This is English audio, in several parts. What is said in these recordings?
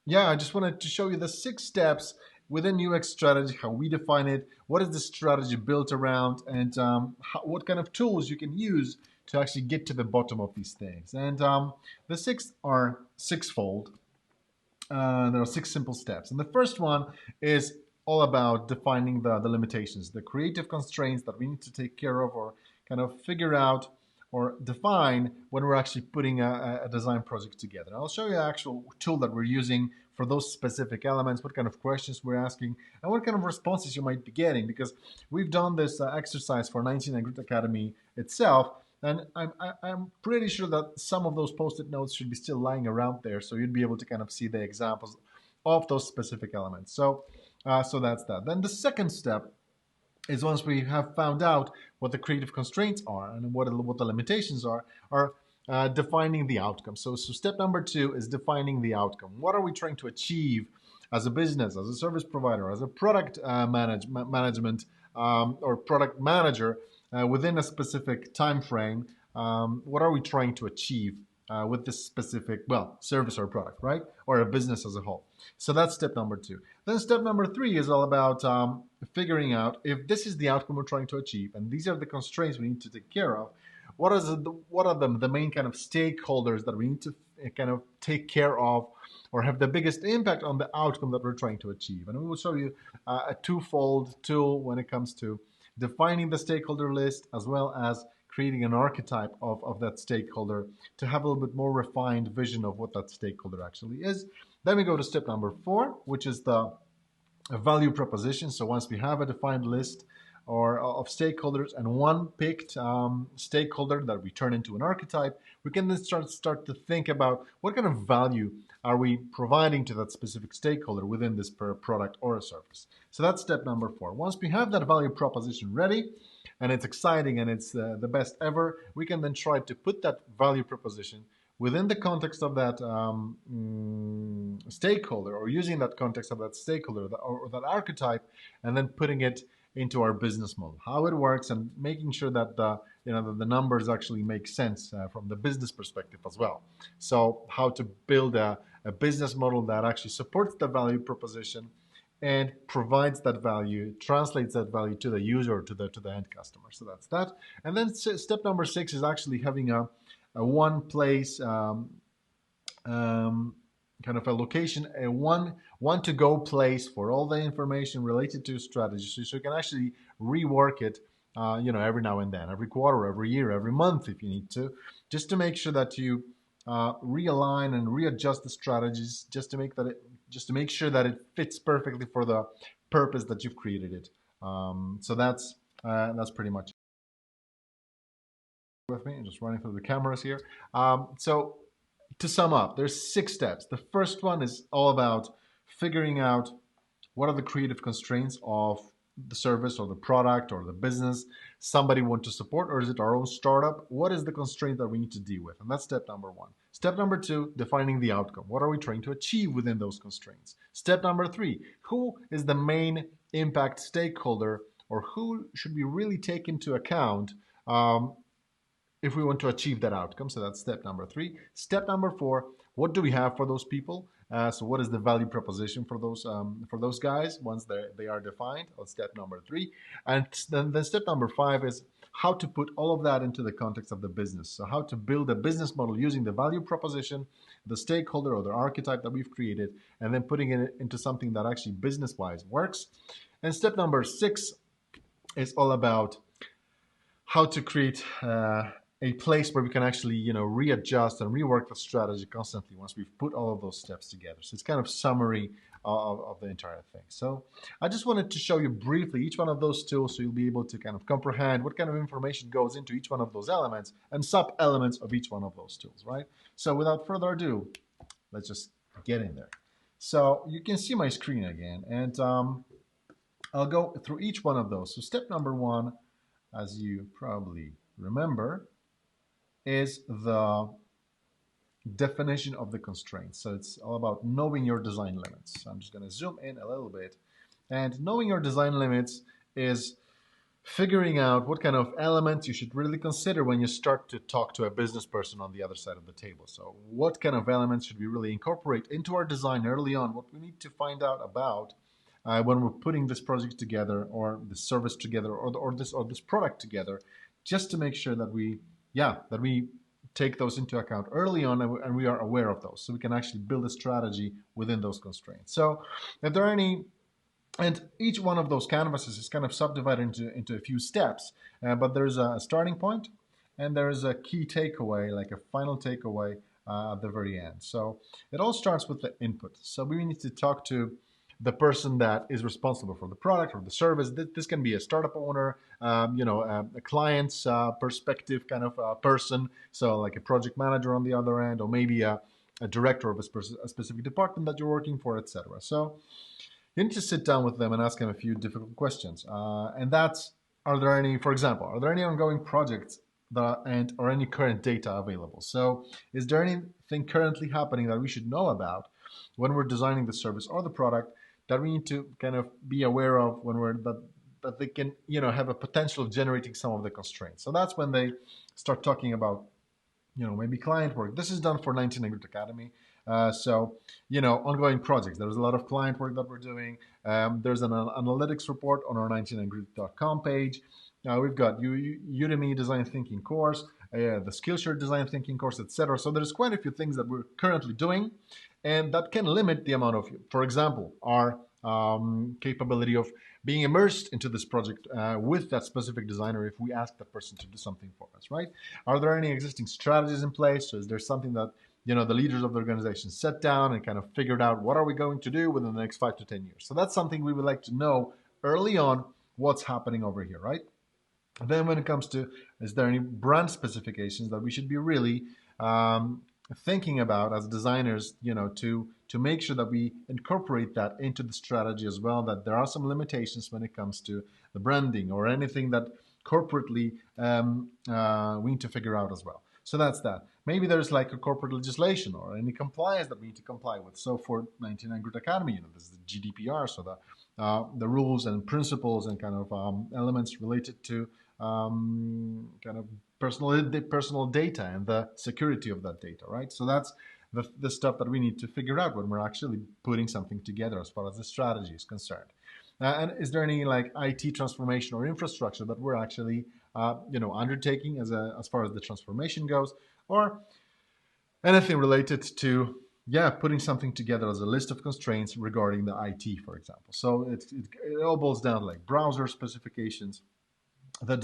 Yeah, I just wanted to show you the 6 steps within UX strategy, how we define it, what is the strategy built around, and what kind of tools you can use to actually get to the bottom of these things. And the six are sixfold. There are 6 simple steps. And the first one is all about defining the limitations, the creative constraints that we need to take care of or kind of figure out or define when we're actually putting a design project together. I'll show you an actual tool that we're using for those specific elements, what kind of questions we're asking, and what kind of responses you might be getting, because we've done this exercise for 99 Grit Academy itself, and I'm pretty sure that some of those post-it notes should be still lying around there, so you'd be able to kind of see the examples of those specific elements. So that's that. Then the second step is, once we have found out what the creative constraints are and what the limitations are defining the outcome. So step number 2 is defining the outcome. What are we trying to achieve as a business, as a service provider, as a product management or product manager within a specific time frame? What are we trying to achieve with this specific, well, service or product, right? Or a business as a whole. So that's step number 2. Then step number 3 is all about figuring out if this is the outcome we're trying to achieve, and these are the constraints we need to take care of. What are the main kind of stakeholders that we need to kind of take care of or have the biggest impact on the outcome that we're trying to achieve? And we will show you a twofold tool when it comes to defining the stakeholder list as well as creating an archetype of that stakeholder to have a little bit more refined vision of what that stakeholder actually is. Then we go to step number 4, which is the value proposition. So once we have a defined list or of stakeholders and one picked stakeholder that we turn into an archetype, we can then start to think about what kind of value are we providing to that specific stakeholder within this product or a service. So that's step number 4. Once we have that value proposition ready, and it's exciting and it's the best ever, we can then try to put that value proposition within the context of that stakeholder, or using that context of that stakeholder or that archetype, and then putting it into our business model, how it works, and making sure that the numbers actually make sense from the business perspective as well. So how to build a business model that actually supports the value proposition and provides that value, translates that value to the user, to the end customer. So that's that. And then step number 6 is actually having a one place kind of a location, a one to go place for all the information related to strategy, so you can actually rework it every now and then, every quarter, every year, every month if you need to, just to make sure that you realign and readjust the strategies, just to make sure that it fits perfectly for the purpose that you've created it. So that's pretty much with me. I'm just running through the cameras here. So to sum up, there's 6 steps. The first one is all about figuring out what are the creative constraints of the service or the product or the business somebody want to support, or is it our own startup? What is the constraint that we need to deal with? And that's step number 1. Step number 2, defining the outcome. What are we trying to achieve within those constraints? Step number 3, who is the main impact stakeholder, or who should we really take into account if we want to achieve that outcome? So that's step number 3. Step number 4, what do we have for those people? So what is the value proposition for those guys once they are defined? That's step number 3. And then step number 5 is how to put all of that into the context of the business. So how to build a business model using the value proposition, the stakeholder or the archetype that we've created, and then putting it into something that actually business-wise works. And step number 6 is all about how to create a place where we can actually, readjust and rework the strategy constantly once we've put all of those steps together. So it's kind of summary of the entire thing. So I just wanted to show you briefly each one of those tools so you'll be able to kind of comprehend what kind of information goes into each one of those elements and sub-elements of each one of those tools, right? So without further ado, let's just get in there. So you can see my screen again, and I'll go through each one of those. So step number 1, as you probably remember, is the definition of the constraints. So it's all about knowing your design limits. So I'm just going to zoom in a little bit. And knowing your design limits is figuring out what kind of elements you should really consider when you start to talk to a business person on the other side of the table. So, what kind of elements should we really incorporate into our design early on? What we need to find out about when we're putting this project together, or this service together, or this product together, just to make sure that we take those into account early on, and we are aware of those, so we can actually build a strategy within those constraints. So, if there are any, and each one of those canvases is kind of subdivided into a few steps, but there's a starting point and there's a key takeaway, like a final takeaway at the very end. So it all starts with the input. So we need to talk to the person that is responsible for the product or the service. This can be a startup owner, a client's perspective kind of person, so like a project manager on the other end, or maybe a director of a specific department that you're working for, etc. So you need to sit down with them and ask them a few difficult questions. And that's, are there any, for example, are there any ongoing projects or any current data available? So is there anything currently happening that we should know about when we're designing the service or the product that we need to kind of be aware of when that they can, have a potential of generating some of the constraints. So that's when they start talking about, maybe client work. This is done for 19 Grit Academy. So, ongoing projects. There's a lot of client work that we're doing. There's an analytics report on our 19grit.com page. We've got Udemy Design Thinking course, the Skillshare Design Thinking course, etc. So there's quite a few things that we're currently doing, and that can limit the amount of, for example, our capability of being immersed into this project with that specific designer if we ask that person to do something for us, right? Are there any existing strategies in place? So is there something that the leaders of the organization sat down and kind of figured out what are we going to do within the next 5 to 10 years? So that's something we would like to know early on, what's happening over here, right? Then when it comes to, is there any brand specifications that we should be really thinking about as designers, to make sure that we incorporate that into the strategy as well, that there are some limitations when it comes to the branding or anything that corporately we need to figure out as well. So that's that. Maybe there's like a corporate legislation or any compliance that we need to comply with. So for 19 Grit Academy, this is the GDPR, so the rules and principles and kind of elements related to kind of personal data and the security of that data, right? So that's the stuff that we need to figure out when we're actually putting something together as far as the strategy is concerned. And is there any like IT transformation or infrastructure that we're actually undertaking as far as the transformation goes, or anything related to putting something together as a list of constraints regarding the IT, for example. So it all boils down to like browser specifications, the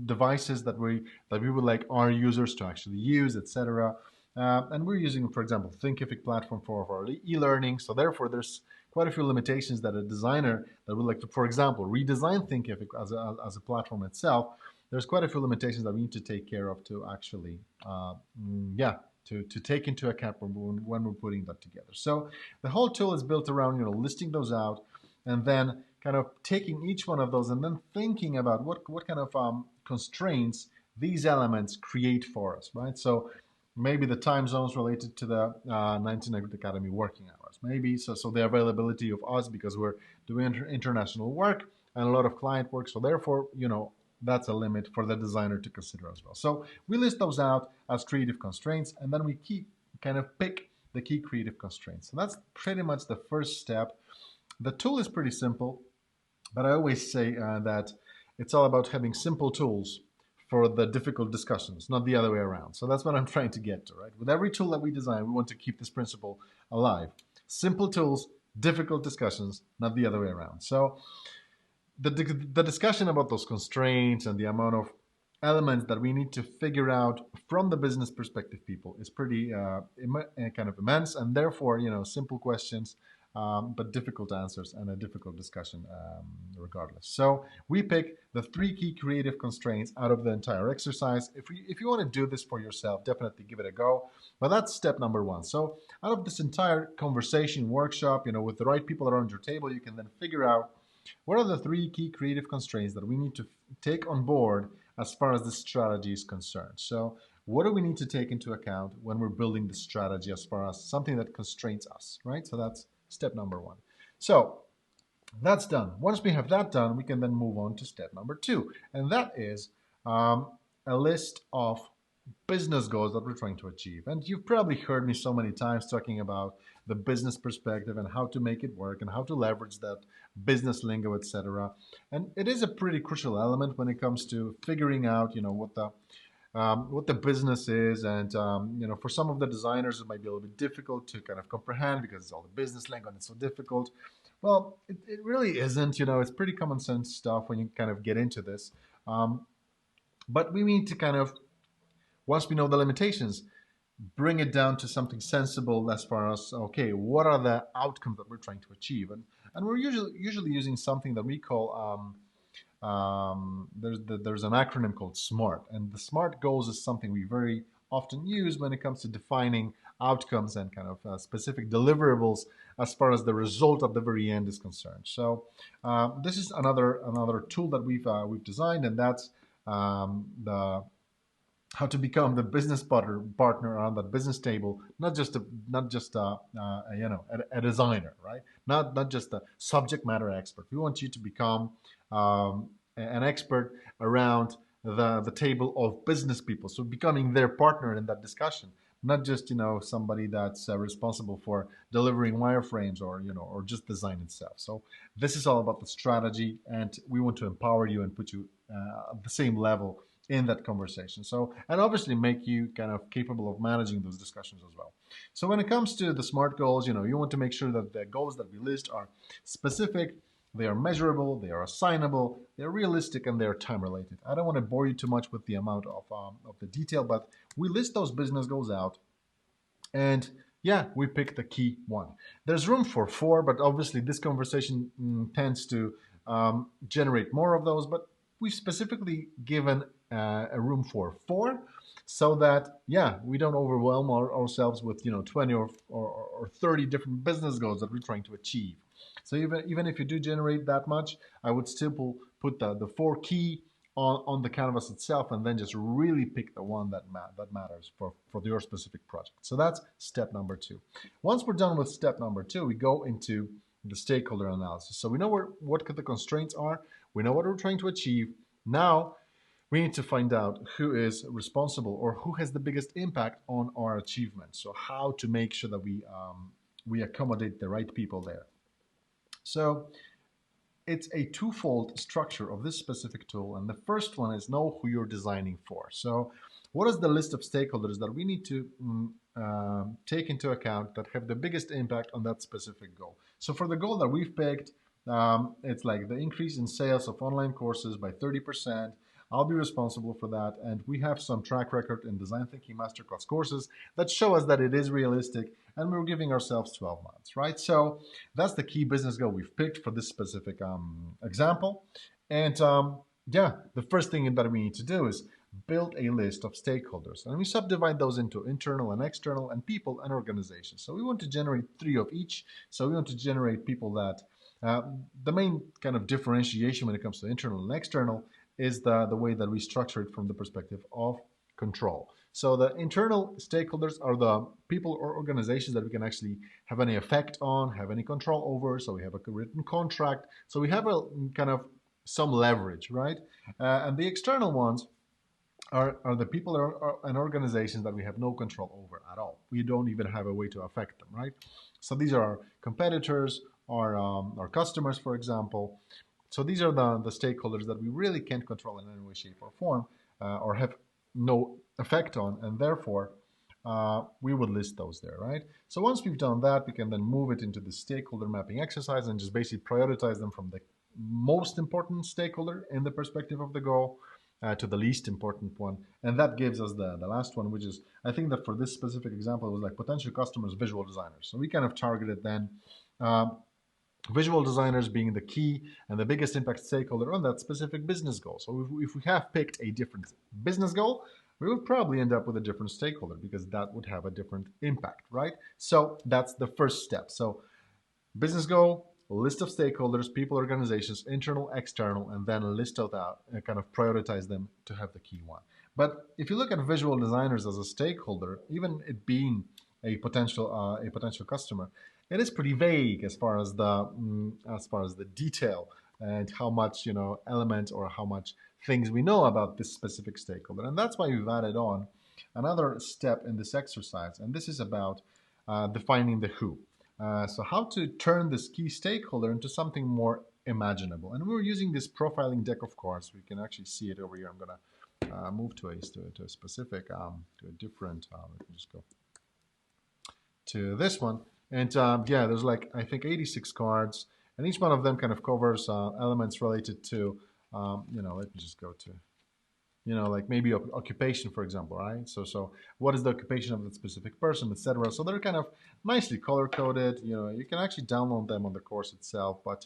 devices that we would like our users to actually use, etc. And we're using, for example, Thinkific platform for our e-learning. So therefore, there's quite a few limitations that a designer that would like to, for example, redesign Thinkific as a platform itself. There's quite a few limitations that we need to take care of to actually, to take into account when we're putting that together. So the whole tool is built around, listing those out, and then kind of taking each one of those and then thinking about what kind of constraints these elements create for us, right? So maybe the time zones related to the 19 Grit Academy working hours, maybe so the availability of us because we're doing international work and a lot of client work, so therefore that's a limit for the designer to consider as well. So we list those out as creative constraints, and then we pick the key creative constraints. So that's pretty much the first step. The tool is pretty simple, but I always say that it's all about having simple tools for the difficult discussions, not the other way around. So that's what I'm trying to get to, right? With every tool that we design, we want to keep this principle alive. Simple tools, difficult discussions, not the other way around. So the discussion about those constraints and the amount of elements that we need to figure out from the business perspective, people, is pretty kind of immense, and therefore, simple questions, but difficult answers and a difficult discussion regardless. So we pick the 3 key creative constraints out of the entire exercise. If you want to do this for yourself, definitely give it a go. But that's step number 1. So out of this entire conversation workshop, with the right people around your table, you can then figure out what are the 3 key creative constraints that we need to take on board as far as the strategy is concerned. So what do we need to take into account when we're building the strategy as far as something that constrains us, right? So that's step number 1. So That's done. Once we have that done, we can then move on to step number two, and that is um, a list of business goals that we're trying to achieve. And you've probably heard me so many times talking about the business perspective and how to make it work and how to leverage that business lingo, etc. And it is a pretty crucial element when it comes to figuring out, what the business is, and for some of the designers, it might be a little bit difficult to kind of comprehend because it's all the business lingo and it's so difficult. Well, it really isn't. It's pretty common sense stuff when you kind of get into this. Um, but we need to kind of, once we know the limitations, bring it down to something sensible as far as, okay, what are the outcomes that we're trying to achieve, and we're usually using something that we call there's an acronym called SMART, and the SMART goals is something we very often use when it comes to defining outcomes and kind of specific deliverables as far as the result at the very end is concerned. So this is another tool that we've designed, and that's the how to become the business partner on that business table, not just a designer, right? Not just a subject matter expert. We want you to become an expert around the table of business people, so becoming their partner in that discussion, not just somebody that's responsible for delivering wireframes or just design itself. So this is all about the strategy, and we want to empower you and put you at the same level in that conversation. So, and obviously make you kind of capable of managing those discussions as well. So when it comes to the SMART goals, you want to make sure that the goals that we list are specific, they are measurable, they are assignable, they're realistic, and they're time related. I don't want to bore you too much with the amount of the detail, but we list those business goals out, and yeah, we pick the key one. There's room for four, but obviously this conversation tends to generate more of those, but we've specifically given a room for four, so that yeah, we don't overwhelm ourselves with 20 or 30 different business goals that we're trying to achieve. So even if you do generate that much, I would still put the four key on the canvas itself, and then just really pick the one that matters for your specific project. So that's step number two. Once we're done with step number two, we go into the stakeholder analysis. So we know what the constraints are, we know what we're trying to achieve. Now we need to find out who is responsible or who has the biggest impact on our achievement. So how to make sure that we accommodate the right people there. So it's a twofold structure of this specific tool, and the first one is know who you're designing for. So what is the list of stakeholders that we need to take into account that have the biggest impact on that specific goal? So for the goal that we've picked, it's like the increase in sales of online courses by 30%. I'll be responsible for that, and we have some track record in design thinking masterclass courses that show us that it is realistic, and we're giving ourselves 12 months, right? So that's the key business goal we've picked for this specific example. And yeah, the first thing that we need to do is build a list of stakeholders, and we subdivide those into internal and external and people and organizations. So we want to generate three of each. So we want to generate people that the main kind of differentiation when it comes to internal and external is the way that we structure it from the perspective of control. So the internal stakeholders are the people or organizations that we can actually have any effect on, have any control over. So we have a written contract. So we have a kind of some leverage, right? And the external ones are the people and organizations that we have no control over at all. We don't even have a way to affect them, right? So these are our competitors, our customers, for example. So these are the stakeholders that we really can't control in any way, shape, or form, or have no effect on, and therefore we would list those there, right? So once we've done that, we can then move it into the stakeholder mapping exercise and just basically prioritize them from the most important stakeholder in the perspective of the goal to the least important one. And that gives us the last one, which is, I think that for this specific example, it was like potential customers, visual designers. So we kind of targeted then visual designers being the key and the biggest impact stakeholder on that specific business goal. So if we have picked a different business goal, we would probably end up with a different stakeholder because that would have a different impact, right? So that's the first step. So business goal, list of stakeholders, people, organizations, internal, external, and then a list of that and kind of prioritize them to have the key one. But if you look at visual designers as a stakeholder, even it being a potential customer, it is pretty vague as far as the detail and how much element or how much things we know about this specific stakeholder. And that's why we've added on another step in this exercise, and this is about defining the who. So how to turn this key stakeholder into something more imaginable. And we're using this profiling deck of cards. We can actually see it over here. I'm going to move to a specific, to a different, let me just go to this one. And yeah, there's like, I think 86 cards, and each one of them kind of covers elements related to, let me just go to, like maybe occupation, for example, right? So what is the occupation of that specific person, etc. So they're kind of nicely color coded. You can actually download them on the course itself, but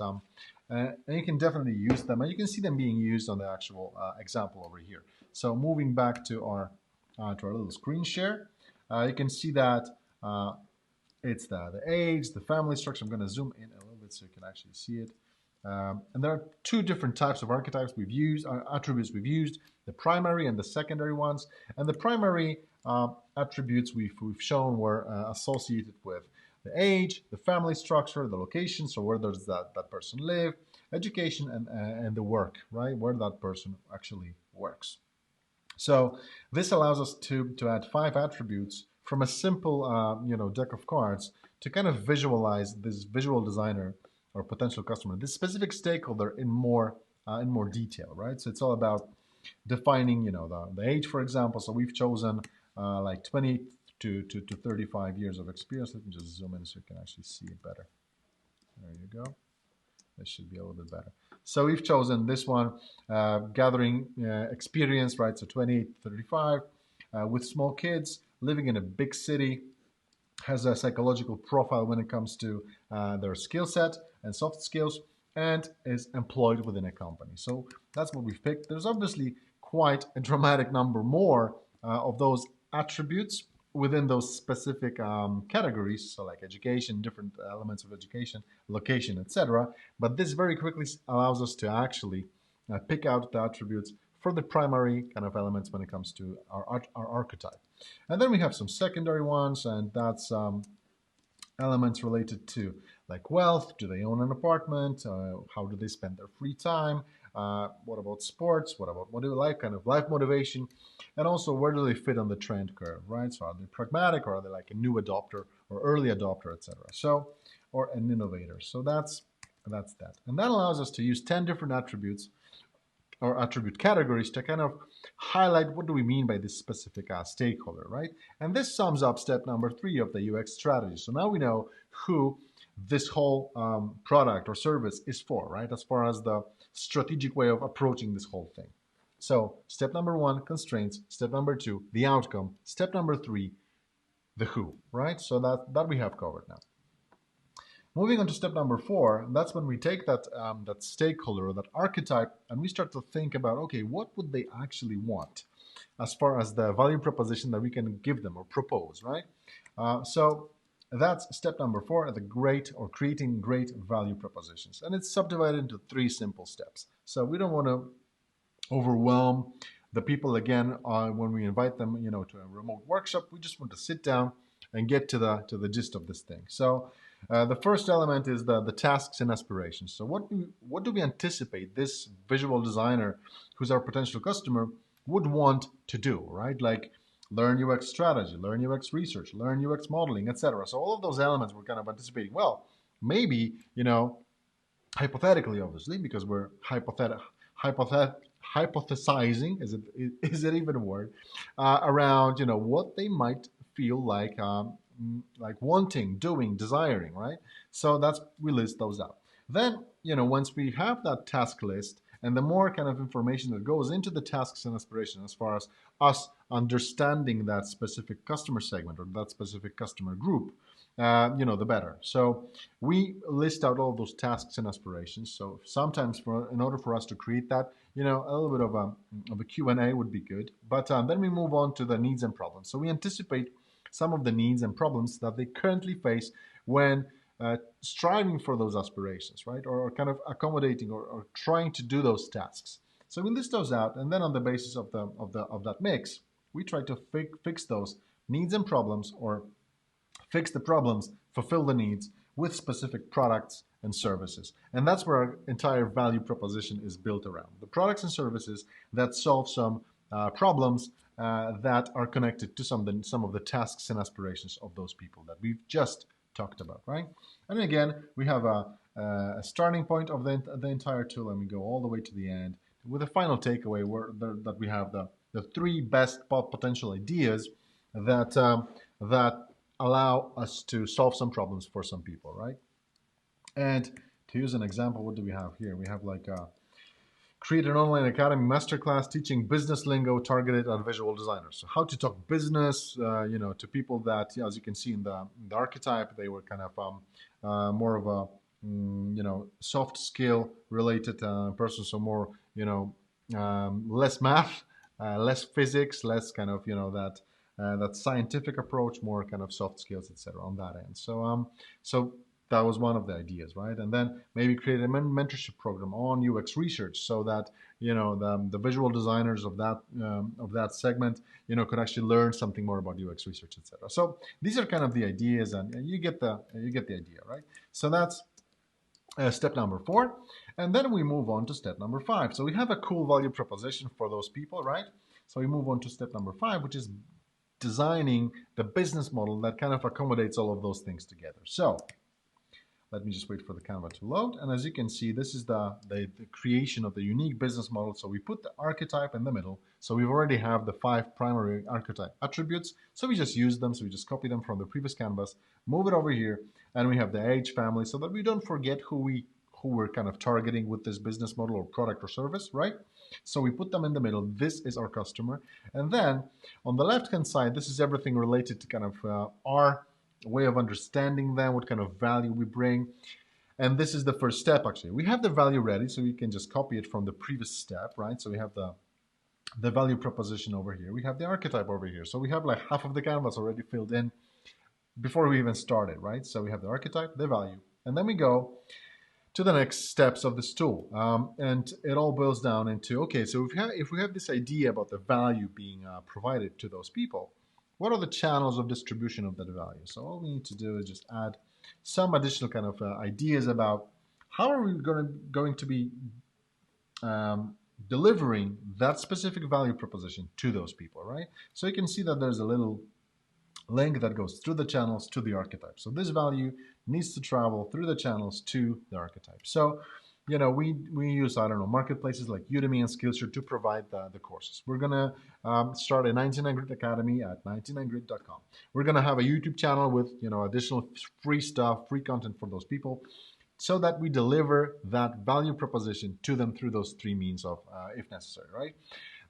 and you can definitely use them, and you can see them being used on the actual example over here. So moving back to our little screen share, you can see that it's the age, the family structure. I'm going to zoom in a little bit so you can actually see it. And there are two different types of archetypes we've used, attributes we've used, the primary and the secondary ones. And the primary attributes we've shown were associated with the age, the family structure, the location, so where does that person live, education, and the work, right, where that person actually works. So this allows us to add 5 attributes from a simple deck of cards to kind of visualize this visual designer or potential customer, this specific stakeholder in more detail, right? So it's all about defining, the age, for example. So we've chosen like 20 to 35 years of experience. Let me just zoom in so you can actually see it better. There you go. This should be a little bit better. So we've chosen this one, gathering experience, right? So 28 to 35, with small kids, living in a big city, has a psychological profile when it comes to their skill set and soft skills, and is employed within a company. So that's what we've picked. There's obviously quite a dramatic number more of those attributes within those specific categories, so like education, different elements of education, location, etc. But this very quickly allows us to actually pick out the attributes for the primary kind of elements when it comes to our archetype. And then we have some secondary ones, and that's elements related to like wealth. Do they own an apartment? How do they spend their free time? What about sports? What do they like? Kind of life motivation, and also where do they fit on the trend curve, right? So are they pragmatic, or are they like a new adopter or early adopter, etc. So, or an innovator. So that's that, and that allows us to use 10 different attributes or attribute categories to kind of highlight what do we mean by this specific stakeholder, right? And this sums up step number 3 of the UX strategy. So now we know who this whole product or service is for, right? As far as the strategic way of approaching this whole thing. So step number 1, constraints. Step number 2, the outcome. Step number 3, the who, right? So that we have covered now. Moving on to step number 4, that's when we take that stakeholder or that archetype and we start to think about, okay, what would they actually want as far as the value proposition that we can give them or propose, right? So that's step number 4, creating great value propositions. And it's subdivided into 3 simple steps. So we don't want to overwhelm the people again when we invite them, to a remote workshop. We just want to sit down and get to the gist of this thing. So the first element is the tasks and aspirations. So what do we anticipate this visual designer, who's our potential customer, would want to do, right? Like learn UX strategy, learn UX research, learn UX modeling, etc. So all of those elements we're kind of anticipating. Well, maybe, hypothetically, obviously, because we're hypothesizing, is it even a word, around, what they might feel like wanting, doing, desiring, right? So we list those out. Then, once we have that task list and the more kind of information that goes into the tasks and aspirations as far as us understanding that specific customer segment or that specific customer group, the better. So we list out all those tasks and aspirations. So sometimes in order for us to create that, a little bit of a Q&A would be good. But then we move on to the needs and problems. So we anticipate some of the needs and problems that they currently face when striving for those aspirations, right? Or kind of accommodating or trying to do those tasks. So we list those out, and then on the basis of that mix, we try to fix those needs and problems, or fix the problems, fulfill the needs with specific products and services. And that's where our entire value proposition is built around. The products and services that solve some problems that are connected to some of the tasks and aspirations of those people that we've just talked about, right? And again, we have a starting point of the entire tool, and we go all the way to the end with a final takeaway that we have the three best potential ideas that allow us to solve some problems for some people, right? And to use an example, what do we have here? We have like create an online academy masterclass teaching business lingo targeted at visual designers. So how to talk business, to people that, as you can see in the archetype, they were kind of more of a soft skill related person, so more less math, less physics, less kind of that scientific approach, more kind of soft skills, etc. on that end. So that was one of the ideas, right? And then maybe create a mentorship program on UX research, so that the visual designers of that segment could actually learn something more about UX research, etc. So these are kind of the ideas, and you get the idea, right? So that's step number 4, and then we move on to step number 5. So we have a cool value proposition for those people, right? So we move on to step number 5, which is designing the business model that kind of accommodates all of those things together. So let me just wait for the Canva to load. And as you can see, this is the creation of the unique business model. So we put the archetype in the middle. So we already have the 5 primary archetype attributes. So we just use them. So we just copy them from the previous canvas, move it over here, and we have the age family so that we don't forget who we're kind of targeting with this business model or product or service, right? So we put them in the middle. This is our customer. And then on the left-hand side, this is everything related to kind of our way of understanding them, what kind of value we bring. And this is the first step, actually. We have the value ready, so we can just copy it from the previous step, right? So we have the value proposition over here. We have the archetype over here. So we have like half of the canvas already filled in before we even started, right? So we have the archetype, the value, and then we go to the next steps of this tool. And it all boils down into, okay, so if we have this idea about the value being provided to those people, what are the channels of distribution of that value? So all we need to do is just add some additional kind of ideas about how are we going to be delivering that specific value proposition to those people, right? So you can see that there's a little link that goes through the channels to the archetype. So this value needs to travel through the channels to the archetype. So, we use, marketplaces like Udemy and Skillshare to provide the courses. We're going to start a 99grid Academy at 99grid.com. We're going to have a YouTube channel with, additional free stuff, free content for those people, so that we deliver that value proposition to them through those 3 means of, if necessary, right?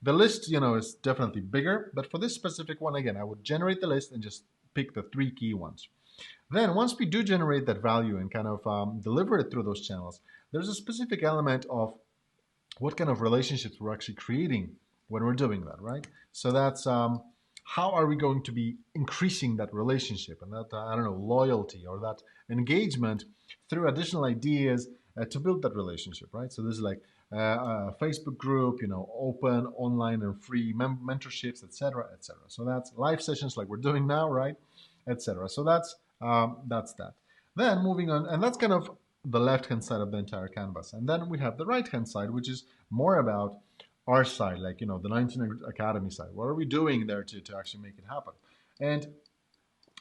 The list, is definitely bigger, but for this specific one, again, I would generate the list and just pick the 3 key ones. Then once we do generate that value and kind of deliver it through those channels, there's a specific element of what kind of relationships we're actually creating when we're doing that, right? So that's how are we going to be increasing that relationship and that, loyalty or that engagement through additional ideas to build that relationship, right? So this is like a Facebook group, open, online, and free mentorships, etc., etc. So that's live sessions like we're doing now, right, etc. So that's that. Then moving on, and that's kind of the left-hand side of the entire canvas. And then we have the right-hand side, which is more about our side, like the 99 Academy side. What are we doing there to actually make it happen? And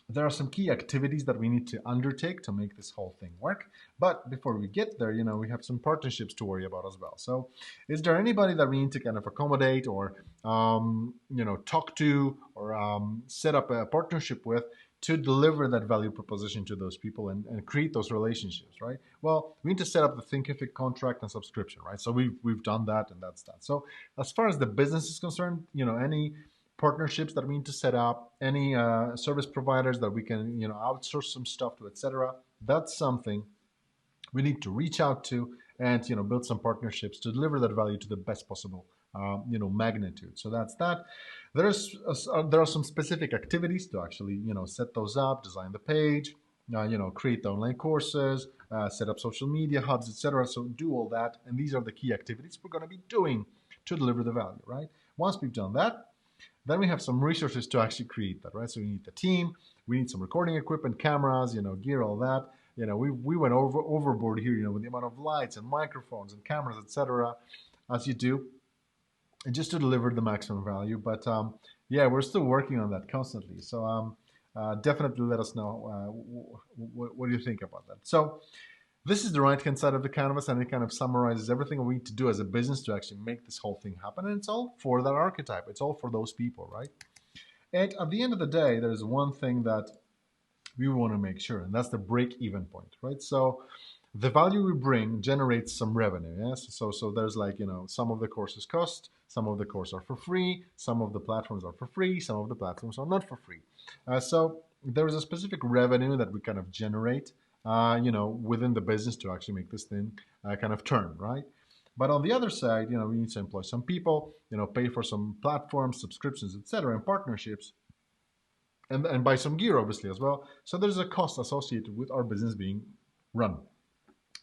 there are some key activities that we need to undertake to make this whole thing work. But before we get there, we have some partnerships to worry about as well. So is there anybody that we need to kind of accommodate or, talk to or set up a partnership with to deliver that value proposition to those people and create those relationships, right? Well, we need to set up the Thinkific contract and subscription, right? So we've done that, and that's that. So as far as the business is concerned, any partnerships that we need to set up, any service providers that we can, outsource some stuff to, etc. That's something we need to reach out to and, build some partnerships to deliver that value to the best possible, magnitude. So that's that. There are some specific activities to actually, set those up, design the page, create the online courses, set up social media hubs, etc. So do all that, and these are the key activities we're going to be doing to deliver the value, right? Once we've done that, then we have some resources to actually create that, right? So we need the team, we need some recording equipment, cameras, gear, all that. we went overboard here, with the amount of lights and microphones and cameras, etc., as you do, just to deliver the maximum value. But yeah, we're still working on that constantly. So definitely let us know what do you think about that. So this is the right-hand side of the canvas, and it kind of summarizes everything we need to do as a business to actually make this whole thing happen. And it's all for that archetype. It's all for those people, right? And at the end of the day, there's one thing that we want to make sure, and that's the break-even point, right? So the value we bring generates some revenue. Yes, so there's like, some of the courses cost, some of the courses are for free, some of the platforms are for free, some of the platforms are not for free. So there is a specific revenue that we kind of generate, within the business to actually make this thing kind of turn, right? But on the other side, we need to employ some people, pay for some platforms, subscriptions, etc., and partnerships, and buy some gear, obviously, as well. So there's a cost associated with our business being run.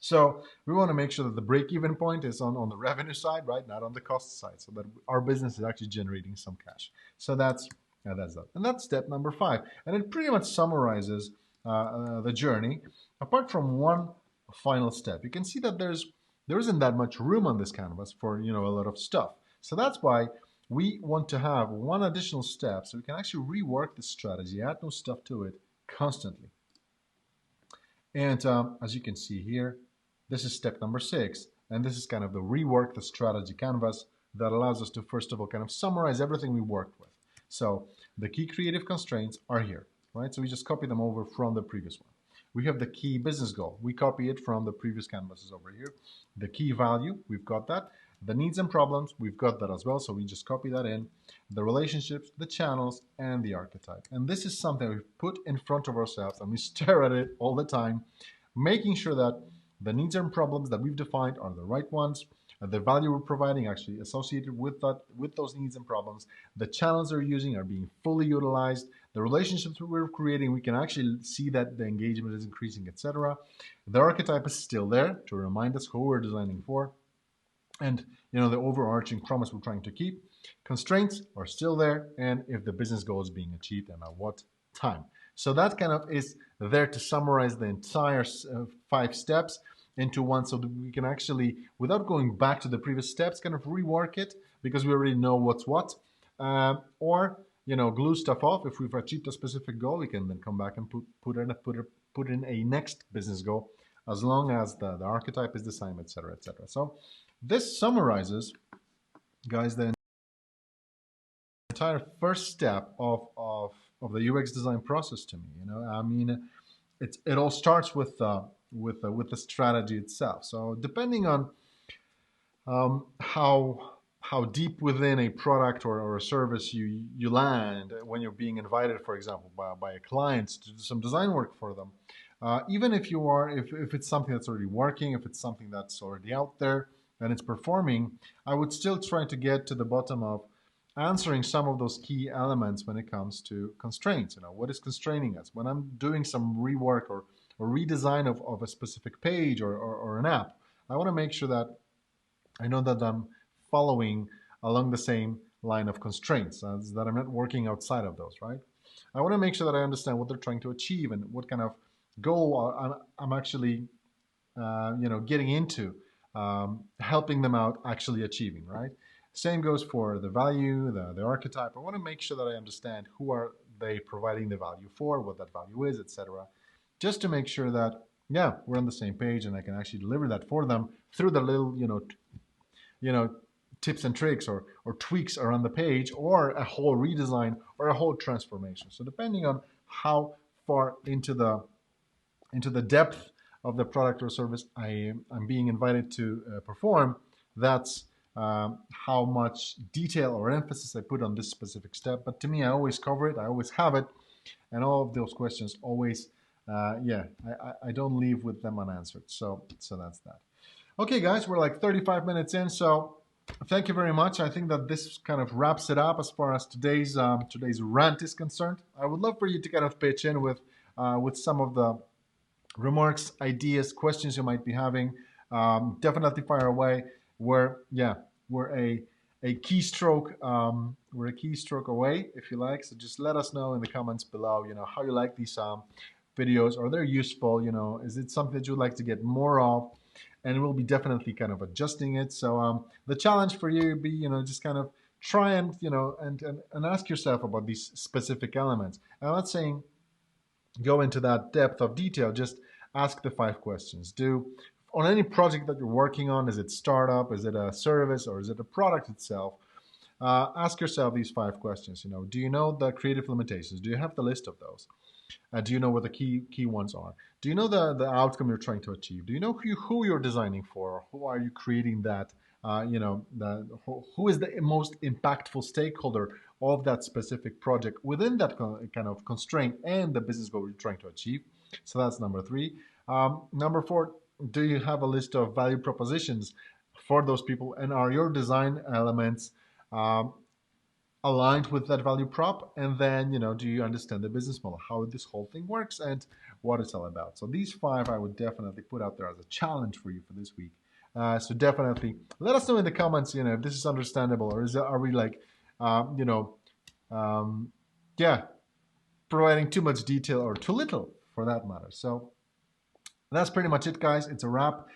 So we want to make sure that the break-even point is on the revenue side, right, not on the cost side, so that our business is actually generating some cash. So that's that. And that's step number 5. And it pretty much summarizes the journey, apart from one final step. You can see that there isn't that much room on this canvas for a lot of stuff. So that's why we want to have one additional step so we can actually rework the strategy, add new stuff to it constantly. And as you can see here, this is step number 6, and this is kind of the rework the strategy canvas that allows us to, first of all, kind of summarize everything we worked with. So the key creative constraints are here, right? So we just copy them over from the previous one. We have the key business goal. We copy it from the previous canvases over here. The key value, we've got that. The needs and problems, we've got that as well, so we just copy that in. The relationships, the channels, and the archetype. And this is something we've put in front of ourselves, and we stare at it all the time, making sure that the needs and problems that we've defined are the right ones, the value we're providing actually associated with those needs and problems, the channels they're using are being fully utilized, the relationships we're creating, we can actually see that the engagement is increasing, etc. The archetype is still there to remind us who we're designing for, and the overarching promise we're trying to keep. Constraints are still there, and if the business goal is being achieved and at what time. So that kind of is there to summarize the entire 5 steps into one, so that we can actually, without going back to the previous steps, kind of rework it because we already know what's what, or glue stuff off. If we've achieved a specific goal, we can then come back and put in a next business goal, as long as the archetype is the same, etc., etc. So this summarizes, guys, the entire first step of the UX design process to me. I mean, it all starts with the strategy itself. So depending on how deep within a product or a service you land when you're being invited, for example, by a client to do some design work for them, even if it's something that's already working, if it's something that's already out there and it's performing, I would still try to get to the bottom of answering some of those key elements when it comes to constraints. What is constraining us? When I'm doing some rework or redesign of a specific page or an app, I want to make sure that I know that I'm following along the same line of constraints, that I'm not working outside of those, right? I want to make sure that I understand what they're trying to achieve and what kind of goal I'm actually getting into, helping them out actually achieving, right? Same goes for the value, the archetype. I want to make sure that I understand who are they providing the value for, what that value is, etc. Just to make sure that, yeah, we're on the same page and I can actually deliver that for them through the little, tips and tricks or tweaks around the page, or a whole redesign or a whole transformation. So depending on how far into the depth of the product or service I'm being invited to perform, that's how much detail or emphasis I put on this specific step. But to me, I always cover it, I always have it, and all of those questions always, I don't leave with them unanswered. So that's that. Okay, guys, we're like 35 minutes in, so thank you very much. I think that this kind of wraps it up as far as today's rant is concerned. I would love for you to kind of pitch in with some of the remarks, ideas, questions you might be having. Definitely fire away. We're a keystroke away, if you like. So just let us know in the comments below, how you like these videos? Are they useful? Is it something that you'd like to get more of? And we'll be definitely kind of adjusting it. So the challenge for you would be, just kind of try and, and ask yourself about these specific elements. I'm not saying go into that depth of detail, just ask the 5 questions. On any project that you're working on, is it startup, is it a service, or is it a product itself? Ask yourself these 5 questions. Do you know the creative limitations? Do you have the list of those? Do you know what the key ones are? Do you know the outcome you're trying to achieve? Do you know who you're designing for? Who are you creating that? Who is the most impactful stakeholder of that specific project within that kind of constraint and the business goal you're trying to achieve? So that's number 3. Number 4, do you have a list of value propositions for those people, and are your design elements aligned with that value prop? And then, do you understand the business model, how this whole thing works, and what it's all about? So these 5 I would definitely put out there as a challenge for you for this week. So definitely let us know in the comments, if this is understandable, or are we like, yeah, providing too much detail or too little for that matter. So that's pretty much it, guys. It's a wrap.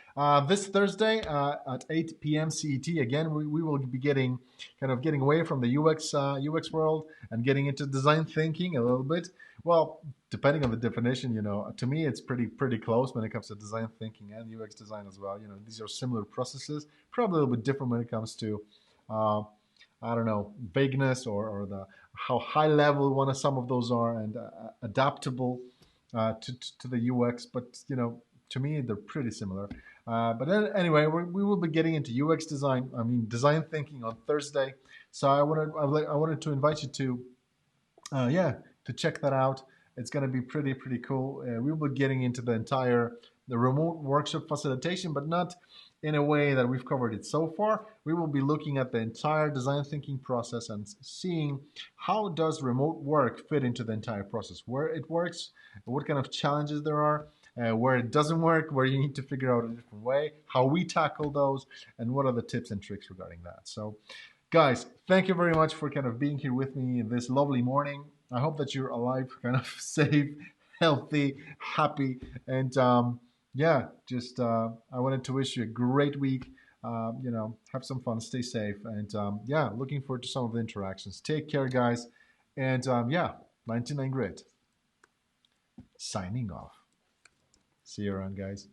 This Thursday at 8 p.m. CET, again, we will be getting away from the UX world and getting into design thinking a little bit. Well, depending on the definition, to me it's pretty close when it comes to design thinking and UX design as well. These are similar processes, probably a little bit different when it comes to I don't know, vagueness or the how high level one of some of those are, and adaptable to the UX. But to me, they're pretty similar. But then, anyway, we will be getting into UX design. I mean, design thinking on Thursday. So I wanted to invite you to, to check that out. It's going to be pretty cool. We will be getting into the remote workshop facilitation, but not in a way that we've covered it so far. We will be looking at the entire design thinking process and seeing how does remote work fit into the entire process, where it works, what kind of challenges there are, where it doesn't work, where you need to figure out a different way, how we tackle those, and what are the tips and tricks regarding that. So, guys, thank you very much for kind of being here with me this lovely morning. I hope that you're alive, kind of safe, healthy, happy, and just I wanted to wish you a great week. Have some fun, stay safe, and looking forward to some of the interactions. Take care, guys, and 99 Grit signing off. See you around, guys.